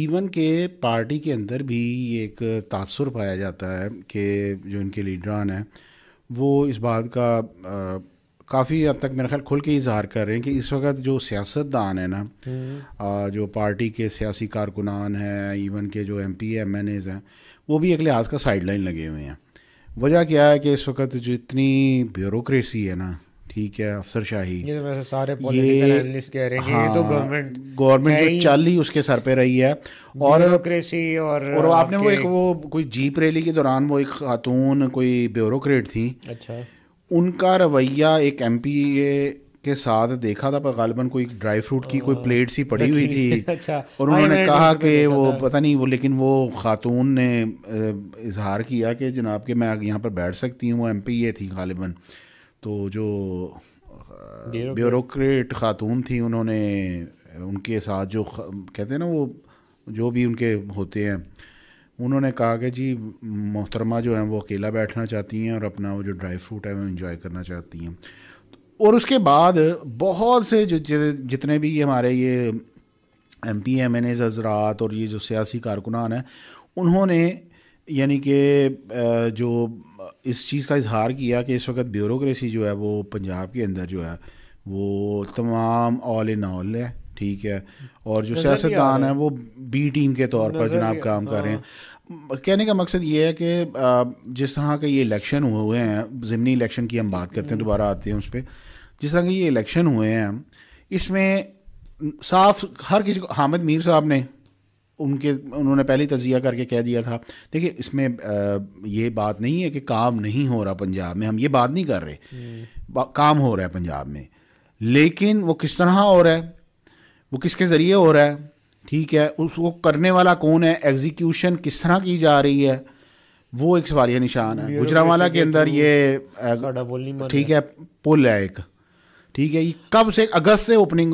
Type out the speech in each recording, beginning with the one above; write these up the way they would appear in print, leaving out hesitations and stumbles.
Even کہ party کے اندر بھی ایک تاثر پایا جاتا ہے کہ جو ان کے لیڈران ہیں وہ اس بات کا کافی حد تک میرا خیال کھل کے اظہار کر رہے ہیں کہ اس وقت جو سیاست دان ہیں نا، جو پارٹی کے سیاسی کارکنان ہیں، ایون کے جو M P M N As ہیں، وہ بھی ایک لحاظ کا سائڈ لائن لگے ہوئے ہیں. وجہ کیا ہے کہ اس وقت جو اتنی بیوروکریسی ہے نا، ٹھیک ہے، افسر شاہی، یہ ویسے سارے پولیٹیکل یہ اینالسٹ کہہ رہے ہیں کہ یہ تو ہاں گورنمنٹ گورنمنٹ ہے جو ہی چل ہی اس کے سر پہ رہی ہے. اور بیوروکریسی اور آپ نے وہ ایک وہ کوئی جیپ ریلی کے دوران وہ ایک خاتون کوئی بیوروکریٹ تھی، اچھا ان کا رویہ ایک ایم پی اے کے ساتھ دیکھا تھا، پر غالباً کوئی ڈرائی فروٹ کی کوئی پلیٹ سی پڑی ہوئی تھی، اچھا اور ہاں انہوں نے میں کہا ٹویٹر پہ کہ دیکھا وہ تھا. پتہ نہیں وہ، لیکن وہ خاتون نے اظہار کیا کہ جناب کہ میں یہاں پر بیٹھ سکتی ہوں. وہ ایم پی اے تھی غالباً، تو جو بیوروکریٹ خاتون تھی انہوں نے ان کے ساتھ جو کہتے ہیں نا وہ جو بھی ان کے ہوتے ہیں، انہوں نے کہا کہ جی محترمہ جو ہیں وہ اکیلا بیٹھنا چاہتی ہیں اور اپنا وہ جو ڈرائی فروٹ ہے وہ انجوائے کرنا چاہتی ہیں. اور اس کے بعد بہت سے جتنے بھی ہمارے یہ M P M N As حضرات اور یہ جو سیاسی کارکنان ہیں، انہوں نے یعنی کہ جو اس چیز کا اظہار کیا کہ اس وقت بیوروکریسی جو ہے وہ پنجاب کے اندر جو ہے وہ تمام آل ان آل ہے، ٹھیک ہے، اور جو نظر بھی آ سیاستدان رہا ہیں ہے، وہ بی ٹیم کے طور پر نظر بھی جناب کام کر رہے ہاں ہیں. کہنے کا مقصد یہ ہے کہ جس طرح کے یہ الیکشن ہوئے ہیں، ضمنی الیکشن کی ہم بات کرتے ہیں، دوبارہ آتے ہیں اس پہ، جس طرح کے یہ الیکشن ہوئے ہیں اس میں صاف ہر کسی کو، حامد میر صاحب نے انہوں نے پہلے تجزیہ کر کے کہہ دیا تھا. دیکھیے اس میں یہ بات نہیں ہے کہ کام نہیں ہو رہا پنجاب میں، ہم یہ بات نہیں کر رہے، کام ہو رہا ہے پنجاب میں، لیکن وہ کس طرح ہو رہا ہے، وہ کس کے ذریعے ہو رہا ہے، ٹھیک ہے، اس کو کرنے والا کون ہے، ایگزیکیوشن کس طرح کی جا رہی ہے، وہ ایک سوالیہ نشان ہے. گجرانوالہ کے اندر یہ ساڈا بولی من ٹھیک ہے پل ہے ایک، ٹھیک ہے، یہ کب سے اگست سے اوپننگ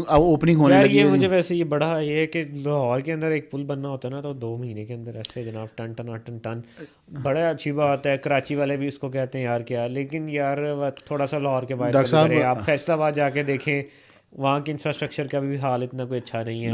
ہونے یار. لگی یہ ہے. مجھے ویسے یہ بڑا یہ ہے کہ لاہور کے اندر ایک پل بننا ہوتا ہے نا تو 2 مہینے کے اندر ایسے جناب ٹن ٹن ٹن ٹن، بڑا اچھی بات ہے. کراچی والے بھی اس کو کہتے ہیں یار کیا، لیکن یار تھوڑا سا لاہور کے باہر کا ڈاکٹر بھی کریں. صاحب آپ فیصل آباد جا کے دیکھیں، وہاں کے انفراسٹرکچر کا بھی حال اتنا کوئی اچھا نہیں ہے.